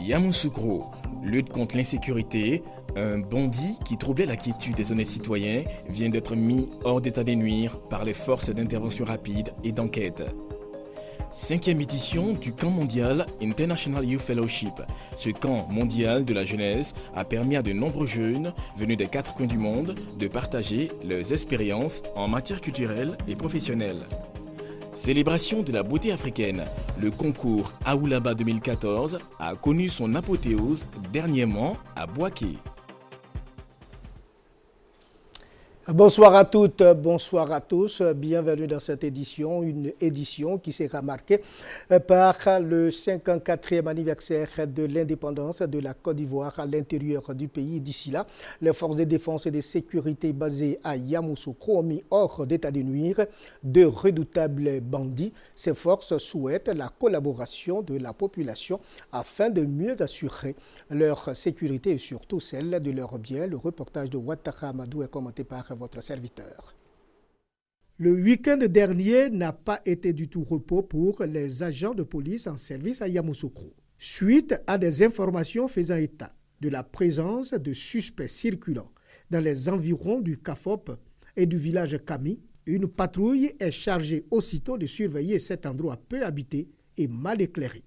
Yamoussoukro, lutte contre l'insécurité. Un bandit qui troublait la quiétude des honnêtes citoyens vient d'être mis hors d'état de nuire par les forces d'intervention rapide et d'enquête. 5e édition du camp mondial International Youth Fellowship. Ce camp mondial de la jeunesse a permis à de nombreux jeunes venus des 4 coins du monde de partager leurs expériences en matière culturelle et professionnelle. Célébration de la beauté africaine, le concours Aoulaba 2014 a connu son apothéose dernièrement à Bouaké. Bonsoir à toutes, bonsoir à tous, bienvenue dans cette édition, une édition qui sera marquée par le 54e anniversaire de l'indépendance de la Côte d'Ivoire à l'intérieur du pays. D'ici là, les forces de défense et de sécurité basées à Yamoussoukro ont mis hors d'état de nuire de redoutables bandits. Ces forces souhaitent la collaboration de la population afin de mieux assurer leur sécurité et surtout celle de leurs biens. Le reportage de Ouattara Amadou est commenté par votre serviteur. Le week-end dernier n'a pas été du tout repos pour les agents de police en service à Yamoussoukro. Suite à des informations faisant état de la présence de suspects circulant dans les environs du CAFOP et du village Kami, une patrouille est chargée aussitôt de surveiller cet endroit peu habité et mal éclairé.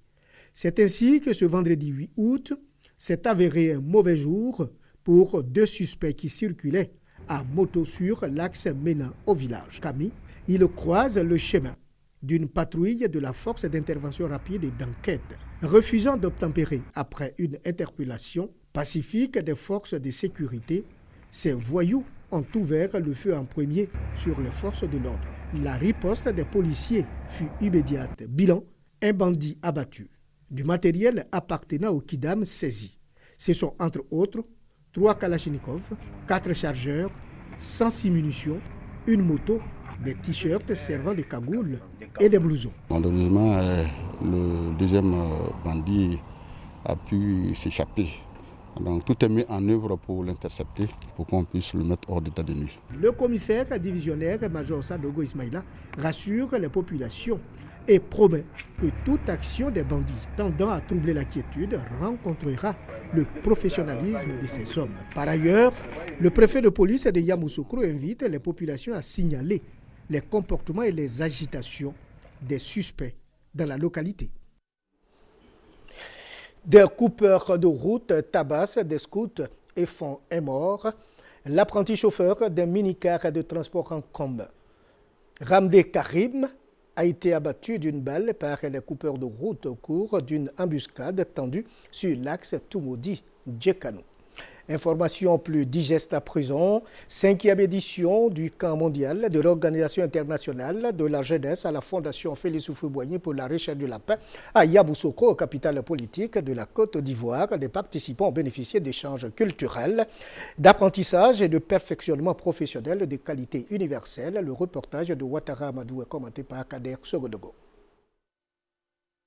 C'est ainsi que ce vendredi 8 août s'est avéré un mauvais jour pour 2 suspects qui circulaient à moto sur l'axe menant au village Kami. Ils croisent le chemin d'une patrouille de la force d'intervention rapide et d'enquête. Refusant d'obtempérer après une interpellation pacifique des forces de sécurité, ces voyous ont ouvert le feu en premier sur les forces de l'ordre. La riposte des policiers fut immédiate. Bilan, un bandit abattu. Du matériel appartenant au Kidam saisi. Ce sont entre autres 3 Kalachnikov, 4 chargeurs, 106 munitions, une moto, des t-shirts servant de cagoule et des blousons. Malheureusement, le deuxième bandit a pu s'échapper. Donc tout est mis en œuvre pour l'intercepter, pour qu'on puisse le mettre hors d'état de nuire. Le commissaire divisionnaire Major Sadogo Ismaïla rassure les populations et promet que toute action des bandits tendant à troubler la quiétude rencontrera le professionnalisme de ces hommes. Par ailleurs, le préfet de police de Yamoussoukro invite les populations à signaler les comportements et les agitations des suspects dans la localité. Des coupeurs de route tabassent des scouts et font un mort. L'apprenti chauffeur d'un minicar de transport en commun, Ramdé Karim, a été abattu d'une balle par les coupeurs de route au cours d'une embuscade tendue sur l'axe Toumoudi-Djekano. Information plus digeste à présent, 5e édition du camp mondial de l'Organisation internationale de la jeunesse à la Fondation Félix Houphouët-Boigny pour la recherche de la paix à Yamoussoukro, capitale politique de la Côte d'Ivoire. Les participants ont bénéficié d'échanges culturels, d'apprentissage et de perfectionnement professionnel de qualité universelle. Le reportage de Ouattara Amadou est commenté par Kader Sogodogo.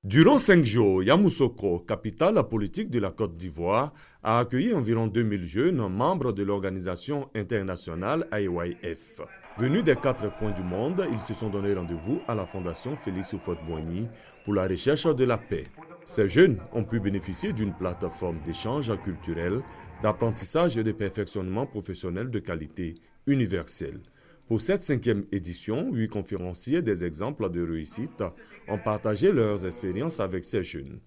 Durant 5 jours, Yamoussoukro, capitale politique de la Côte d'Ivoire, a accueilli environ 2000 jeunes membres de l'organisation internationale IYF. Venus des 4 coins du monde, ils se sont donné rendez-vous à la Fondation Félix Houphouët-Boigny pour la recherche de la paix. Ces jeunes ont pu bénéficier d'une plateforme d'échange culturel, d'apprentissage et de perfectionnement professionnel de qualité universelle. Pour cette 5e édition, 8 conférenciers des exemples de réussite ont partagé leurs expériences avec ces jeunes.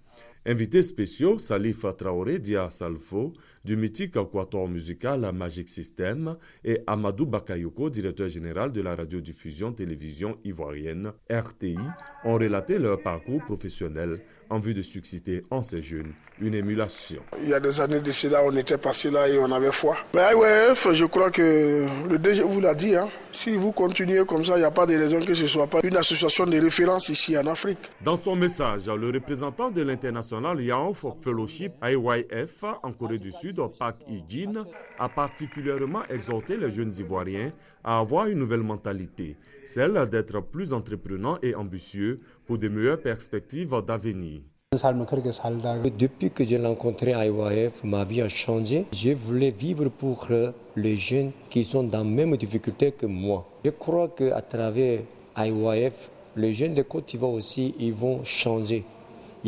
Invités spéciaux, Salif Traoré Dia Salfo, du mythique quatuor musical Magic System, et Amadou Bakayoko, directeur général de la radiodiffusion télévision ivoirienne RTI, ont relaté leur parcours professionnel en vue de susciter en ces jeunes une émulation. Il y a des années de cela, on était passé là et on avait foi. Mais IYF, je crois que le DG vous l'a dit, si vous continuez comme ça, il n'y a pas de raison que ce ne soit pas une association de référence ici en Afrique. Dans son message, le représentant de l'International Youth Fellowship IYF en Corée du Sud, Park Hee-jin, a particulièrement exhorté les jeunes Ivoiriens à avoir une nouvelle mentalité, celle d'être plus entreprenants et ambitieux pour de meilleures perspectives d'avenir. Depuis que j'ai rencontré IYF, ma vie a changé. Je voulais vivre pour les jeunes qui sont dans les mêmes difficultés que moi. Je crois qu'à travers IYF, les jeunes de Côte d'Ivoire aussi, ils vont changer.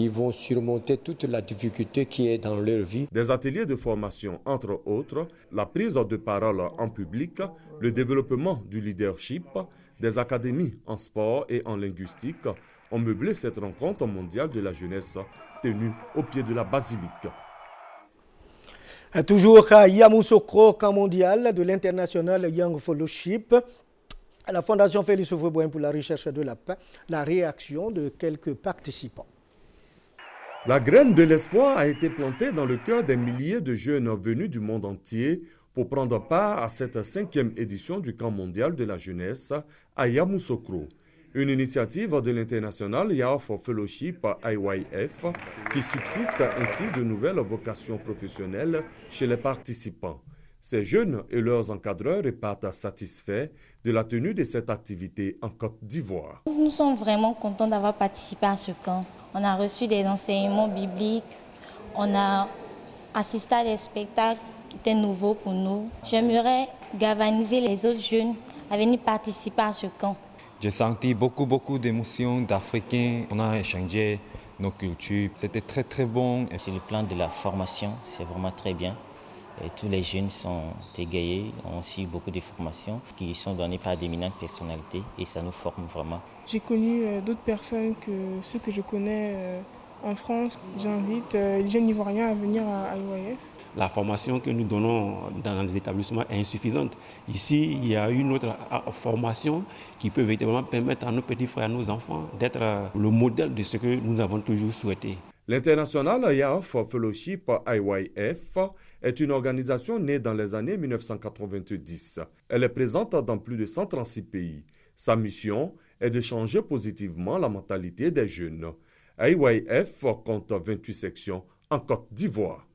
ils vont surmonter toute la difficulté qui est dans leur vie. Des ateliers de formation, entre autres, la prise de parole en public, le développement du leadership, des académies en sport et en linguistique ont meublé cette rencontre mondiale de la jeunesse tenue au pied de la basilique. Toujours à Yamoussoukro, camp mondial de l'International Young Fellowship, la Fondation Félix Houphouët-Boigny pour la recherche de la paix, la réaction de quelques participants. La graine de l'espoir a été plantée dans le cœur des milliers de jeunes venus du monde entier pour prendre part à cette 5e édition du camp mondial de la jeunesse à Yamoussoukro. Une initiative de l'International Youth Fellowship IYF qui suscite ainsi de nouvelles vocations professionnelles chez les participants. Ces jeunes et leurs encadreurs repartent satisfaits de la tenue de cette activité en Côte d'Ivoire. Nous sommes vraiment contents d'avoir participé à ce camp. On a reçu des enseignements bibliques, on a assisté à des spectacles qui étaient nouveaux pour nous. J'aimerais galvaniser les autres jeunes à venir participer à ce camp. J'ai senti beaucoup d'émotions d'Africains. On a échangé nos cultures. C'était très bon. Sur le plan de la formation, c'est vraiment très bien. Et tous les jeunes sont égayés, ont aussi beaucoup de formations qui sont données par d'éminentes personnalités et ça nous forme vraiment. J'ai connu d'autres personnes que ceux que je connais en France. J'invite les jeunes Ivoiriens à venir à IYF. La formation que nous donnons dans les établissements est insuffisante. Ici, il y a une autre formation qui peut véritablement permettre à nos petits frères, à nos enfants, d'être le modèle de ce que nous avons toujours souhaité. L'International Youth Fellowship IYF est une organisation née dans les années 1990. Elle est présente dans plus de 136 pays. Sa mission est de changer positivement la mentalité des jeunes. IYF compte 28 sections en Côte d'Ivoire.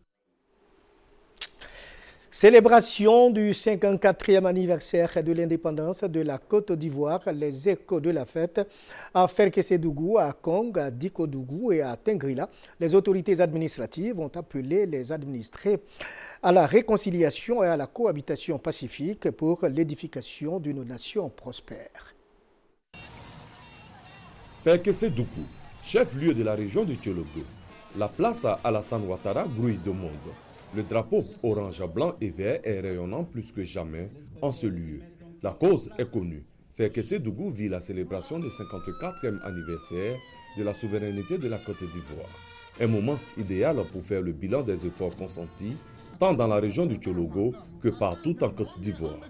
Célébration du 54e anniversaire de l'indépendance de la Côte d'Ivoire, les échos de la fête à Ferkessédougou, à Kong, à Dikodougou et à Tengrila. Les autorités administratives ont appelé les administrés à la réconciliation et à la cohabitation pacifique pour l'édification d'une nation prospère. Ferkessédougou, chef-lieu de la région du Tchologo. La place à Alassane Ouattara grouille de monde. Le drapeau orange, blanc et vert est rayonnant plus que jamais en ce lieu. La cause est connue. Ferkessédougou vit la célébration du 54e anniversaire de la souveraineté de la Côte d'Ivoire. Un moment idéal pour faire le bilan des efforts consentis, tant dans la région du Tchologo que partout en Côte d'Ivoire.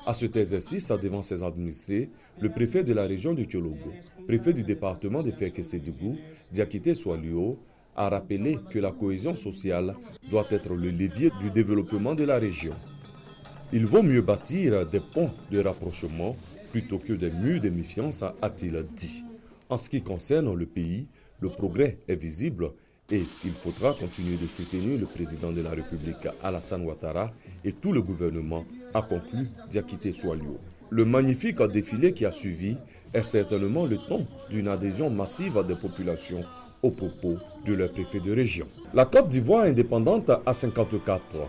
À cet exercice, devant ses administrés, le préfet de la région du Tchologo, préfet du département de Ferkessédougou, Diakité Swalio, a rappelé que la cohésion sociale doit être le levier du développement de la région. Il vaut mieux bâtir des ponts de rapprochement plutôt que des murs de méfiance, a-t-il dit. En ce qui concerne le pays, le progrès est visible et il faudra continuer de soutenir le président de la République Alassane Ouattara et tout le gouvernement, a conclu Diakité Swalio. Le magnifique défilé qui a suivi est certainement le ton d'une adhésion massive des populations au propos de leur préfet de région. La Côte d'Ivoire indépendante à 54 ans.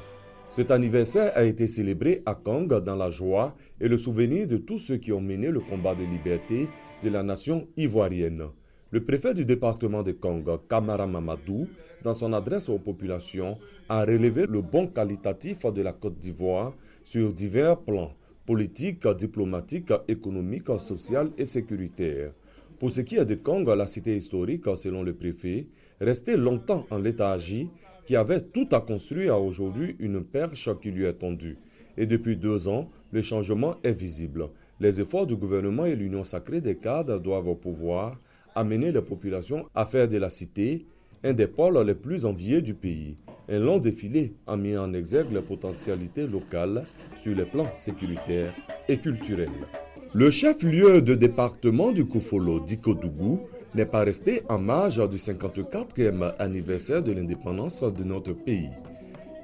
Cet anniversaire a été célébré à Kong dans la joie et le souvenir de tous ceux qui ont mené le combat de liberté de la nation ivoirienne. Le préfet du département de Kong, Kamara Mamadou, dans son adresse aux populations, a relevé le bond qualitatif de la Côte d'Ivoire sur divers plans, politiques, diplomatiques, économiques, sociaux et sécuritaires. Pour ce qui est de Kong, la cité historique, selon le préfet, restait longtemps en léthargie, qui avait tout à construire à aujourd'hui une perche qui lui est tendue. Et depuis 2 ans, le changement est visible. Les efforts du gouvernement et l'union sacrée des cadres doivent pouvoir amener les populations à faire de la cité un des pôles les plus enviés du pays. Un long défilé a mis en exergue les potentialités locales sur les plans sécuritaires et culturels. Le chef-lieu de département du Koufolo, Dikodougou, n'est pas resté en marge du 54e anniversaire de l'indépendance de notre pays.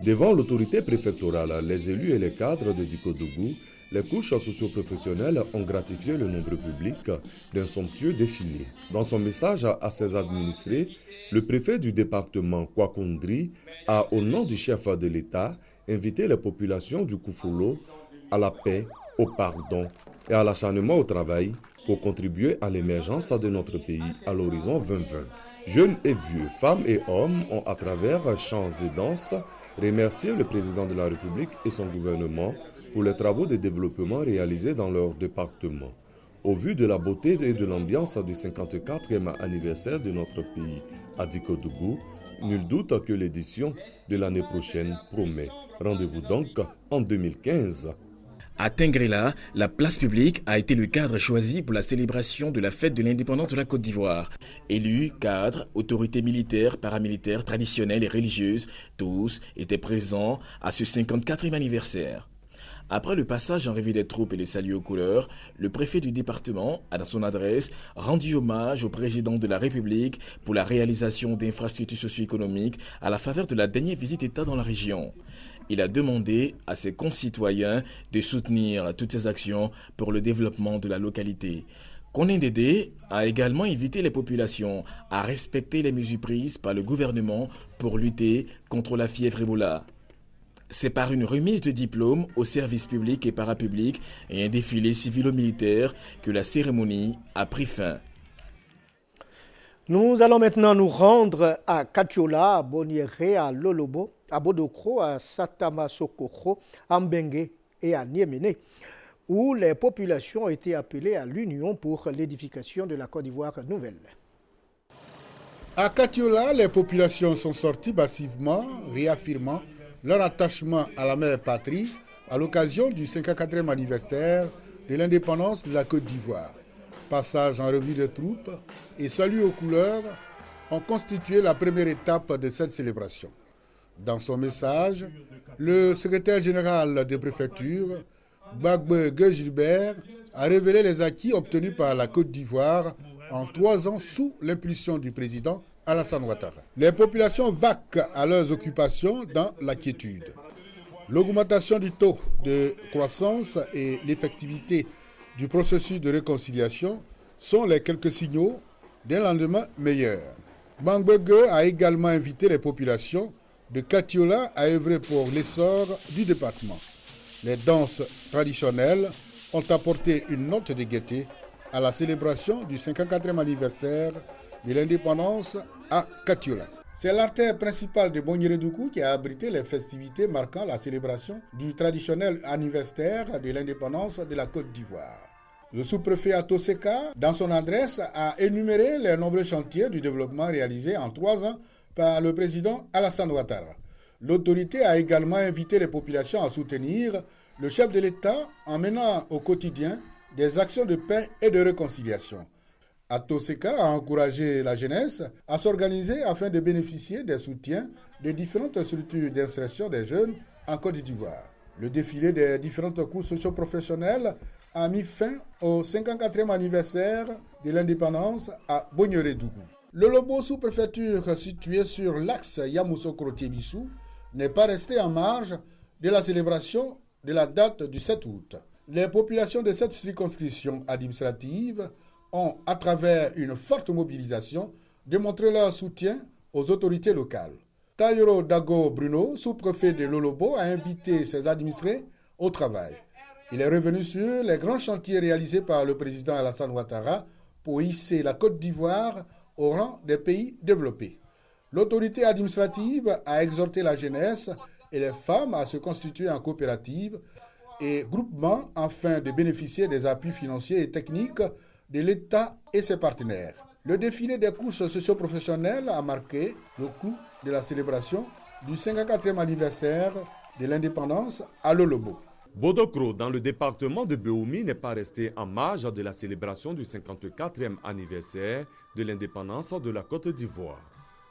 Devant l'autorité préfectorale, les élus et les cadres de Dikodougou, les couches socio-professionnelles ont gratifié le nombre public d'un somptueux défilé. Dans son message à ses administrés, le préfet du département, Kwakondri, a, au nom du chef de l'État, invité les populations du Koufolo à la paix, au pardon et à l'acharnement au travail pour contribuer à l'émergence de notre pays à l'horizon 2020. Jeunes et vieux, femmes et hommes ont, à travers chants et danses, remercié le président de la République et son gouvernement pour les travaux de développement réalisés dans leur département. Au vu de la beauté et de l'ambiance du 54e anniversaire de notre pays à Dikodougou, nul doute que l'édition de l'année prochaine promet. Rendez-vous donc en 2015. À Tengrela, la place publique a été le cadre choisi pour la célébration de la fête de l'indépendance de la Côte d'Ivoire. Élus, cadres, autorités militaires, paramilitaires, traditionnelles et religieuses, tous étaient présents à ce 54e anniversaire. Après le passage en revue des troupes et le salut aux couleurs, le préfet du département a dans son adresse rendu hommage au président de la République pour la réalisation d'infrastructures socio-économiques à la faveur de la dernière visite d'État dans la région. Il a demandé à ses concitoyens de soutenir toutes ces actions pour le développement de la localité. Koné Dédé a également invité les populations à respecter les mesures prises par le gouvernement pour lutter contre la fièvre Ebola. C'est par une remise de diplômes aux services publics et parapublics et un défilé civilo-militaire que la cérémonie a pris fin. Nous allons maintenant nous rendre à Katiola, à Boniéré, à Lolobo, à Bodokro, à Satamasokoro, à Mbengue et à Niéméné, où les populations ont été appelées à l'union pour l'édification de la Côte d'Ivoire nouvelle. À Katiola, les populations sont sorties massivement, réaffirmant leur attachement à la mère patrie à l'occasion du 54e anniversaire de l'indépendance de la Côte d'Ivoire. Passage en revue de troupes et salut aux couleurs ont constitué la première étape de cette célébration. Dans son message, le secrétaire général de préfecture, Gbagbe Gilbert, a révélé les acquis obtenus par la Côte d'Ivoire en 3 ans sous l'impulsion du président Alassane Ouattara. Les populations vaquent à leurs occupations dans la quiétude. L'augmentation du taux de croissance et l'effectivité du processus de réconciliation sont les quelques signaux d'un lendemain meilleur. Bangbege a également invité les populations de Katiola à œuvrer pour l'essor du département. Les danses traditionnelles ont apporté une note de gaieté à la célébration du 54e anniversaire de l'indépendance à Katiola. C'est l'artère principale de Boniéré-Dougou qui a abrité les festivités marquant la célébration du traditionnel anniversaire de l'indépendance de la Côte d'Ivoire. Le sous-préfet Atoseka, dans son adresse, a énuméré les nombreux chantiers du développement réalisés en 3 ans par le président Alassane Ouattara. L'autorité a également invité les populations à soutenir le chef de l'État en menant au quotidien des actions de paix et de réconciliation. Atoseka a encouragé la jeunesse à s'organiser afin de bénéficier des soutiens des différentes structures d'insertion des jeunes en Côte d'Ivoire. Le défilé des différentes cours socio-professionnelles a mis fin au 54e anniversaire de l'indépendance à Boniéré-Dougou. Le Lobo sous-préfecture situé sur l'axe Yamoussoukro-Tiébissou n'est pas resté en marge de la célébration de la date du 7 août. Les populations de cette circonscription administrative ont, à travers une forte mobilisation, démontré leur soutien aux autorités locales. Tayoro Dago Bruno, sous-préfet de Lolobo, a invité ses administrés au travail. Il est revenu sur les grands chantiers réalisés par le président Alassane Ouattara pour hisser la Côte d'Ivoire au rang des pays développés. L'autorité administrative a exhorté la jeunesse et les femmes à se constituer en coopérative et groupements afin de bénéficier des appuis financiers et techniques de l'État et ses partenaires. Le défilé des couches socio-professionnelles a marqué le coup de la célébration du 54e anniversaire de l'indépendance à Lolobo. Bodokro, dans le département de Beoumi, n'est pas resté en marge de la célébration du 54e anniversaire de l'indépendance de la Côte d'Ivoire.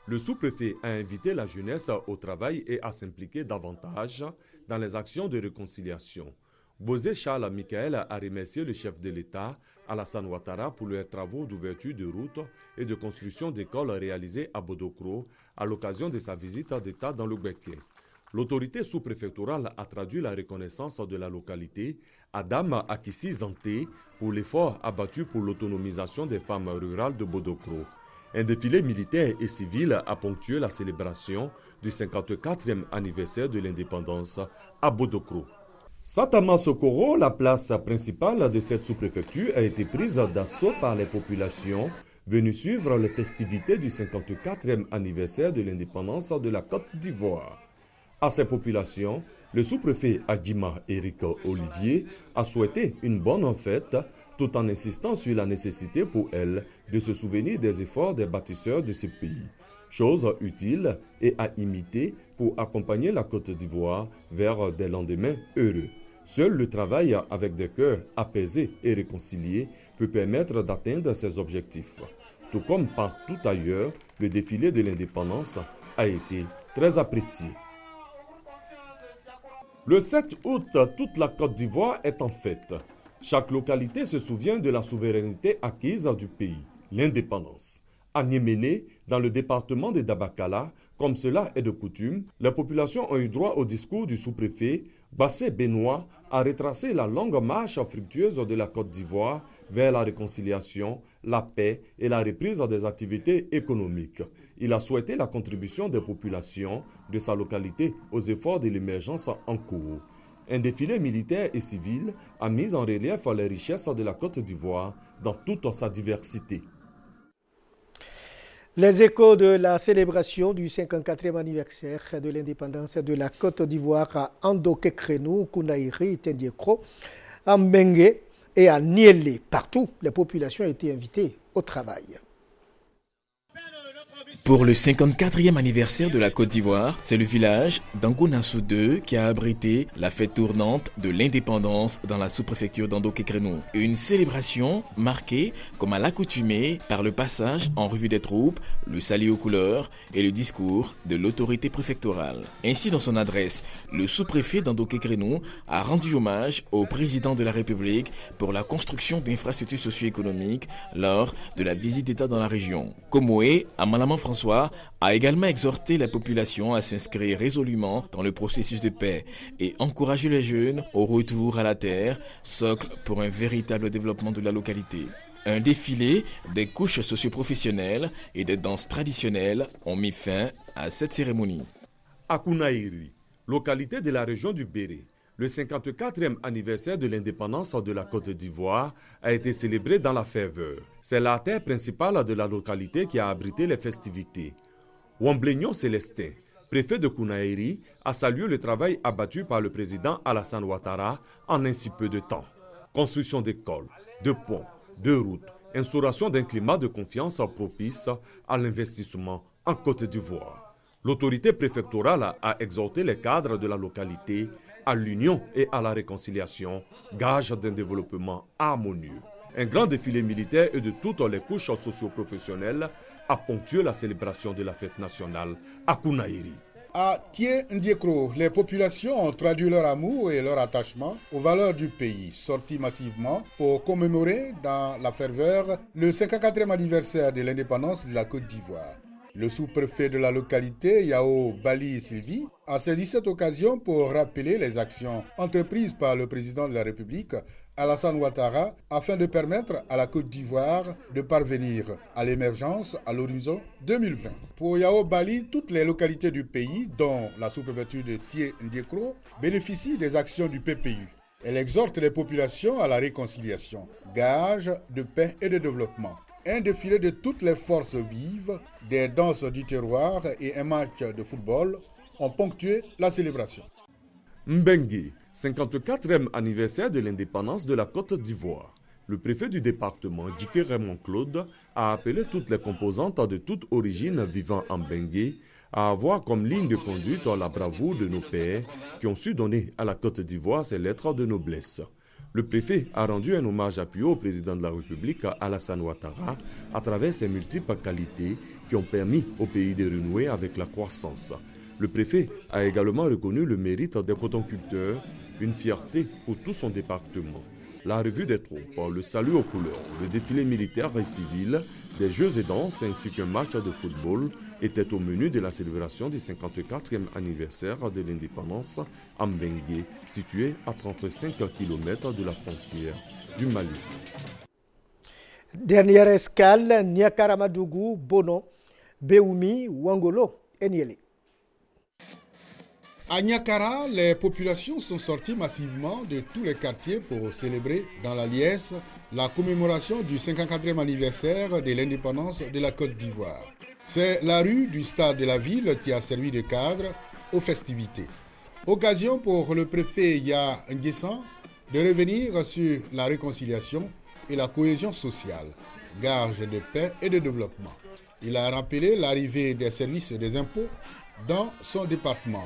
Le sous-préfet a invité la jeunesse au travail et à s'impliquer davantage dans les actions de réconciliation. Bozé Charles Michael a remercié le chef de l'État, Alassane Ouattara, pour les travaux d'ouverture de routes et de construction d'écoles réalisés à Bodokro à l'occasion de sa visite d'État dans le Béké. L'autorité sous-préfectorale a traduit la reconnaissance de la localité à Dame Akissi Zanté pour l'effort abattu pour l'autonomisation des femmes rurales de Bodokro. Un défilé militaire et civil a ponctué la célébration du 54e anniversaire de l'indépendance à Bodokro. Satamasokoro, la place principale de cette sous-préfecture, a été prise d'assaut par les populations venus suivre les festivités du 54e anniversaire de l'indépendance de la Côte d'Ivoire. À ces populations, le sous-préfet Adjima Éric Olivier a souhaité une bonne fête tout en insistant sur la nécessité pour elles de se souvenir des efforts des bâtisseurs de ce pays. Chose utile et à imiter pour accompagner la Côte d'Ivoire vers des lendemains heureux. Seul le travail avec des cœurs apaisés et réconciliés peut permettre d'atteindre ces objectifs. Tout comme partout ailleurs, le défilé de l'indépendance a été très apprécié. Le 7 août, toute la Côte d'Ivoire est en fête. Chaque localité se souvient de la souveraineté acquise du pays, l'indépendance. À Niéméné, dans le département de Dabakala, comme cela est de coutume, les populations ont eu droit au discours du sous-préfet. Bassé Benoît a retracé la longue marche fructueuse de la Côte d'Ivoire vers la réconciliation, la paix et la reprise des activités économiques. Il a souhaité la contribution des populations de sa localité aux efforts de l'émergence en cours. Un défilé militaire et civil a mis en relief les richesses de la Côte d'Ivoire dans toute sa diversité. Les échos de la célébration du 54e anniversaire de l'indépendance de la Côte d'Ivoire à Ando-Kékrénou, Kounaïri, Tendiekro, à Mbengue et à Niélé. Partout, les populations ont été invitées au travail. Pour le 54e anniversaire de la Côte d'Ivoire, c'est le village d'Angounassou 2 qui a abrité la fête tournante de l'indépendance dans la sous-préfecture d'Ando-Kékrénou. Une célébration marquée, comme à l'accoutumée, par le passage en revue des troupes, le salut aux couleurs et le discours de l'autorité préfectorale. Ainsi, dans son adresse, le sous-préfet d'Ando-Kékrénou a rendu hommage au président de la République pour la construction d'infrastructures socio-économiques lors de la visite d'État dans la région. Komoé, Amalaman François, a également exhorté la population à s'inscrire résolument dans le processus de paix et encourager les jeunes au retour à la terre, socle pour un véritable développement de la localité. Un défilé des couches socio-professionnelles et des danses traditionnelles ont mis fin à cette cérémonie. À Kounaïri, localité de la région du Béré, le 54e anniversaire de l'indépendance de la Côte d'Ivoire a été célébré dans la ferveur. C'est la terre principale de la localité qui a abrité les festivités. Wamblegnon Célestin, préfet de Kounaïri, a salué le travail abattu par le président Alassane Ouattara en ainsi peu de temps. Construction d'écoles, de ponts, de routes, instauration d'un climat de confiance propice à l'investissement en Côte d'Ivoire. L'autorité préfectorale a exhorté les cadres de la localité à l'union et à la réconciliation, gage d'un développement harmonieux. Un grand défilé militaire et de toutes les couches socio-professionnelles a ponctué la célébration de la fête nationale à Kounaïri. À Thié-Ndiekro, les populations ont traduit leur amour et leur attachement aux valeurs du pays, sortis massivement pour commémorer dans la ferveur le 54e anniversaire de l'indépendance de la Côte d'Ivoire. Le sous-préfet de la localité, Yao Bali Sylvie, a saisi cette occasion pour rappeler les actions entreprises par le président de la République, Alassane Ouattara, afin de permettre à la Côte d'Ivoire de parvenir à l'émergence à l'horizon 2020. Pour Yao Bali, toutes les localités du pays, dont la sous-préfecture de Thié-Ndiekro, bénéficient des actions du PPU. Elle exhorte les populations à la réconciliation, gage de paix et de développement. Un défilé de toutes les forces vives, des danses du terroir et un match de football ont ponctué la célébration. Mbengue, 54e anniversaire de l'indépendance de la Côte d'Ivoire. Le préfet du département, Djiké Raymond Claude, a appelé toutes les composantes de toute origine vivant en Mbengue à avoir comme ligne de conduite la bravoure de nos pères qui ont su donner à la Côte d'Ivoire ses lettres de noblesse. Le préfet a rendu un hommage appuyé au président de la République, Alassane Ouattara, à travers ses multiples qualités qui ont permis au pays de renouer avec la croissance. Le préfet a également reconnu le mérite des cotonculteurs, une fierté pour tout son département. La revue des troupes, le salut aux couleurs, le défilé militaire et civil, des jeux et danses ainsi qu'un match de football étaient au menu de la célébration du 54e anniversaire de l'indépendance à Mbengue, situé à 35 km de la frontière du Mali. Dernière escale, Niakaramadougou, Bono, Beoumi, Wangolo et Niélé. À Niakara, les populations sont sorties massivement de tous les quartiers pour célébrer dans la liesse la commémoration du 54e anniversaire de l'indépendance de la Côte d'Ivoire. C'est la rue du stade de la ville qui a servi de cadre aux festivités. Occasion pour le préfet Ya Nguessan de revenir sur la réconciliation et la cohésion sociale, gage de paix et de développement. Il a rappelé l'arrivée des services des impôts dans son département.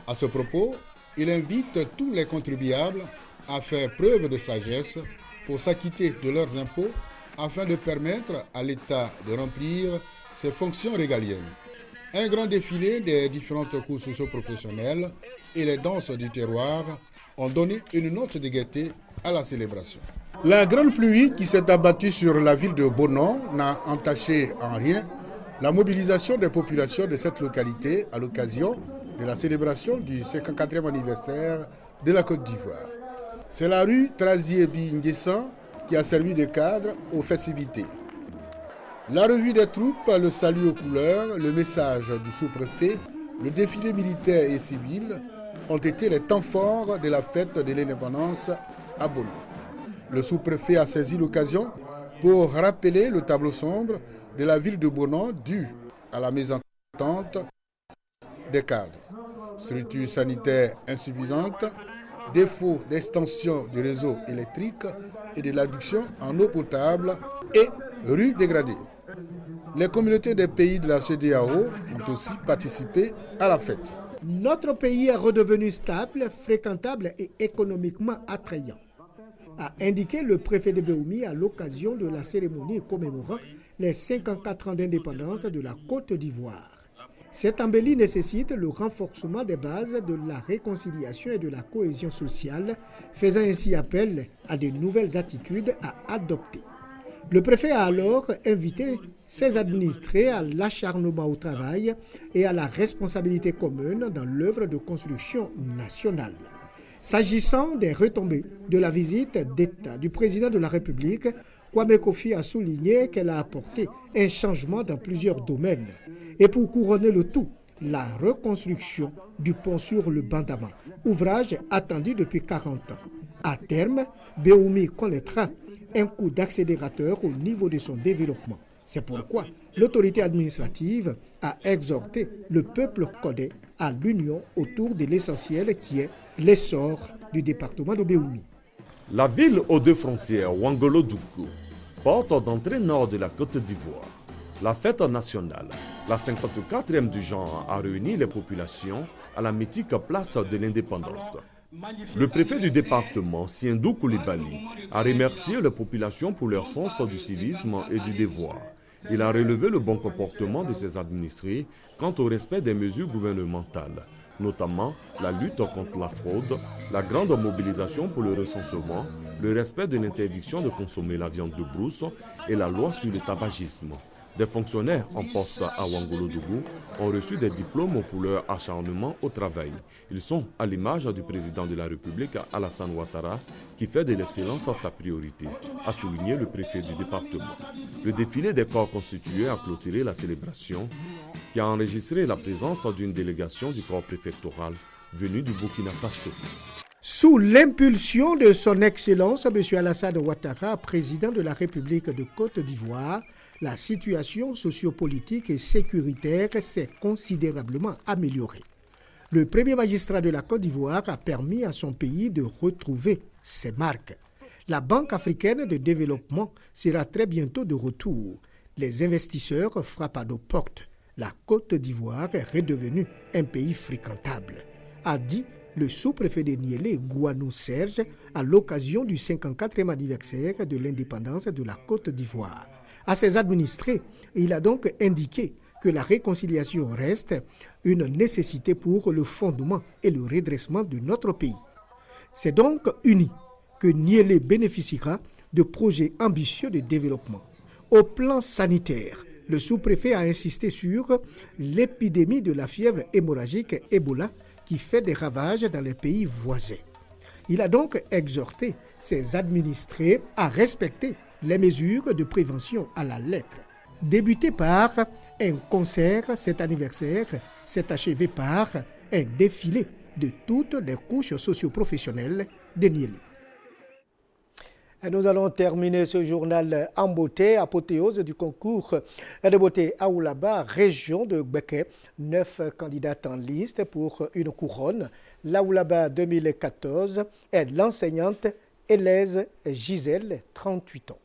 À ce propos, il invite tous les contribuables à faire preuve de sagesse pour s'acquitter de leurs impôts afin de permettre à l'État de remplir ses fonctions régaliennes. Un grand défilé des différentes cours socio-professionnelles et les danses du terroir ont donné une note de gaieté à la célébration. La grande pluie qui s'est abattue sur la ville de Bonon n'a entaché en rien la mobilisation des populations de cette localité à l'occasion de la célébration du 54e anniversaire de la Côte d'Ivoire. C'est la rue Traziébi Nguessan qui a servi de cadre aux festivités. La revue des troupes, le salut aux couleurs, le message du sous-préfet, le défilé militaire et civil ont été les temps forts de la fête de l'indépendance à Bonon. Le sous-préfet a saisi l'occasion pour rappeler le tableau sombre de la ville de Bonon dû à la mésentente des cadres. Structure sanitaire insuffisante, défaut d'extension du réseau électrique et de l'adduction en eau potable et rues dégradées. Les communautés des pays de la CEDEAO ont aussi participé à la fête. Notre pays est redevenu stable, fréquentable et économiquement attrayant, a indiqué le préfet de Béoumi à l'occasion de la cérémonie commémorant les 54 ans d'indépendance de la Côte d'Ivoire. Cette embellie nécessite le renforcement des bases de la réconciliation et de la cohésion sociale, faisant ainsi appel à de nouvelles attitudes à adopter. Le préfet a alors invité ses administrés à l'acharnement au travail et à la responsabilité commune dans l'œuvre de construction nationale. S'agissant des retombées de la visite d'État du président de la République, Kwame Kofi a souligné qu'elle a apporté un changement dans plusieurs domaines. Et pour couronner le tout, la reconstruction du pont sur le Bandama, ouvrage attendu depuis 40 ans. À terme, Béoumi connaîtra un coup d'accélérateur au niveau de son développement. C'est pourquoi l'autorité administrative a exhorté le peuple codé à l'union autour de l'essentiel qui est l'essor du département de Béoumi. La ville aux deux frontières, Ouangolo-Dougou, porte d'entrée nord de la Côte d'Ivoire. La fête nationale, la 54e du genre, a réuni les populations à la mythique place de l'Indépendance. Le préfet du département, Siendou Koulibaly, a remercié les populations pour leur sens du civisme et du devoir. Il a relevé le bon comportement de ses administrés quant au respect des mesures gouvernementales, notamment la lutte contre la fraude, la grande mobilisation pour le recensement, le respect de l'interdiction de consommer la viande de brousse et la loi sur le tabagisme. Des fonctionnaires en poste à Ouangolo-Dougou ont reçu des diplômes pour leur acharnement au travail. Ils sont à l'image du président de la République, Alassane Ouattara, qui fait de l'excellence sa priorité, a souligné le préfet du département. Le défilé des corps constitués a clôturé la célébration, qui a enregistré la présence d'une délégation du corps préfectoral venue du Burkina Faso. Sous l'impulsion de son Excellence, M. Alassane Ouattara, président de la République de Côte d'Ivoire, la situation sociopolitique et sécuritaire s'est considérablement améliorée. Le premier magistrat de la Côte d'Ivoire a permis à son pays de retrouver ses marques. La Banque africaine de développement sera très bientôt de retour. Les investisseurs frappent à nos portes. La Côte d'Ivoire est redevenue un pays fréquentable, a dit le sous-préfet de Niélé, Gouanou Serge, à l'occasion du 54e anniversaire de l'indépendance de la Côte d'Ivoire. À ses administrés, il a donc indiqué que la réconciliation reste une nécessité pour le fondement et le redressement de notre pays. C'est donc uni que Niélé bénéficiera de projets ambitieux de développement. Au plan sanitaire, le sous-préfet a insisté sur l'épidémie de la fièvre hémorragique Ebola qui fait des ravages dans les pays voisins. Il a donc exhorté ses administrés à respecter les mesures de prévention à la lettre. Débuté par un concert, cet anniversaire s'est achevé par un défilé de toutes les couches socio-professionnelles de Niéli. Et nous allons terminer ce journal en beauté, apothéose du concours de beauté Aoulaba, région de Gbeke. 9 candidates en liste pour une couronne. L'Aoulaba 2014 est l'enseignante Hélèse Gisèle, 38 ans.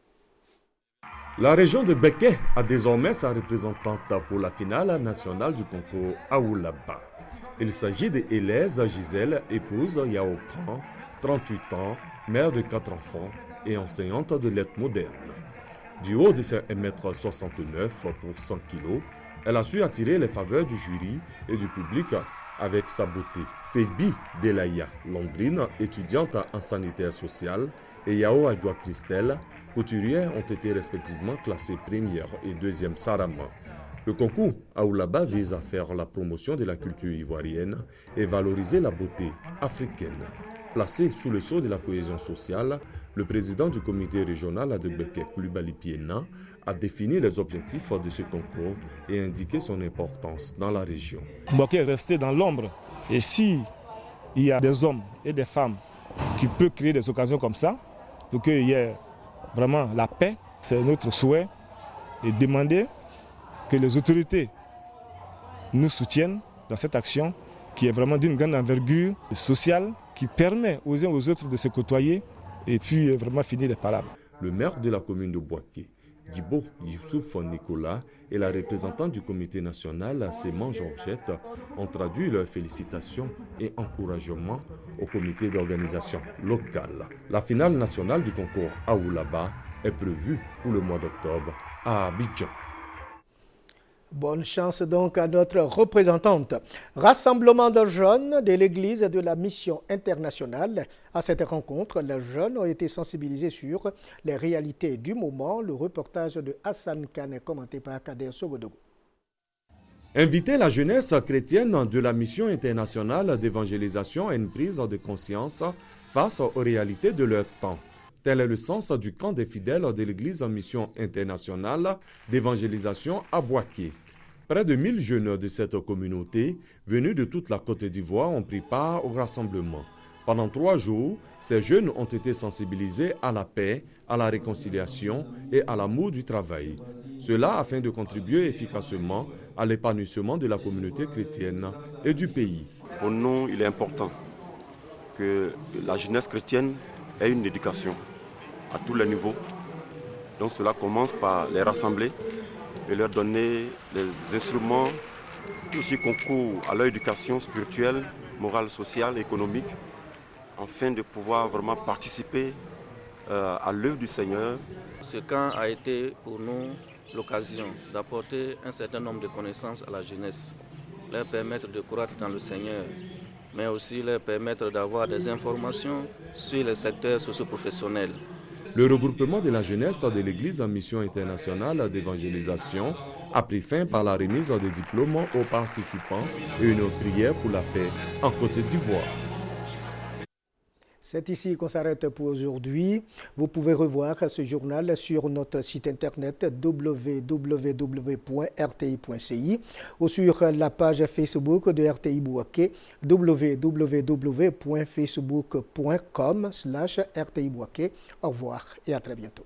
La région de Gbeke a désormais sa représentante pour la finale nationale du concours Aoulaba. Il s'agit de Hélèse Gisèle, épouse Yao Khan, 38 ans, mère de 4 enfants et enseignante de lettres modernes. Du haut de ses 1,69 m pour 100 kg, elle a su attirer les faveurs du jury et du public avec sa beauté. Fébi Delaya Londrine, étudiante en sanitaire social, et Yao Adjoa Christelle, couturière, ont été respectivement classées première et deuxième Sarama. Le concours Aoulaba vise à faire la promotion de la culture ivoirienne et valoriser la beauté africaine. Placé sous le sceau de la cohésion sociale, le président du comité régional de Gbeke, Koulibaly Piena, a défini les objectifs de ce concours et indiqué son importance dans la région. Gbeke est resté dans l'ombre. Et si il y a des hommes et des femmes qui peuvent créer des occasions comme ça, pour qu'il y ait vraiment la paix, c'est notre souhait et demander que les autorités nous soutiennent dans cette action qui est vraiment d'une grande envergure sociale, qui permet aux uns aux autres de se côtoyer et puis vraiment finir les palabres. Le maire de la commune de Boaké, Djibo Youssouf Nicolas, et la représentante du comité national, Séman Georgette, ont traduit leurs félicitations et encouragements au comité d'organisation local. La finale nationale du concours Aoulaba est prévue pour le mois d'octobre à Abidjan. Bonne chance donc à notre représentante. Rassemblement de jeunes de l'Église de la Mission internationale. À cette rencontre, les jeunes ont été sensibilisés sur les réalités du moment. Le reportage de Hassan Kane commenté par Kader Sogodogo. Inviter la jeunesse chrétienne de la Mission internationale d'évangélisation à une prise de conscience face aux réalités de leur temps. Tel est le sens du camp des fidèles de l'Église en mission internationale d'évangélisation à Boaké. Près de 1000 jeunes de cette communauté, venus de toute la Côte d'Ivoire, ont pris part au rassemblement. Pendant 3 jours, ces jeunes ont été sensibilisés à la paix, à la réconciliation et à l'amour du travail. Cela afin de contribuer efficacement à l'épanouissement de la communauté chrétienne et du pays. Pour nous, il est important que la jeunesse chrétienne ait une éducation à tous les niveaux. Donc cela commence par les rassembler et leur donner les instruments, tout ce qui concourt à leur éducation spirituelle, morale, sociale, économique, afin de pouvoir vraiment participer à l'œuvre du Seigneur. Ce camp a été pour nous l'occasion d'apporter un certain nombre de connaissances à la jeunesse, leur permettre de croître dans le Seigneur, mais aussi leur permettre d'avoir des informations sur les secteurs socio-professionnels. Le regroupement de la jeunesse de l'Église en mission internationale d'évangélisation a pris fin par la remise des diplômes aux participants et une prière pour la paix en Côte d'Ivoire. C'est ici qu'on s'arrête pour aujourd'hui. Vous pouvez revoir ce journal sur notre site internet www.rti.ci ou sur la page Facebook de RTI Boaké www.facebook.com/RTI Boaké. Au revoir et à très bientôt.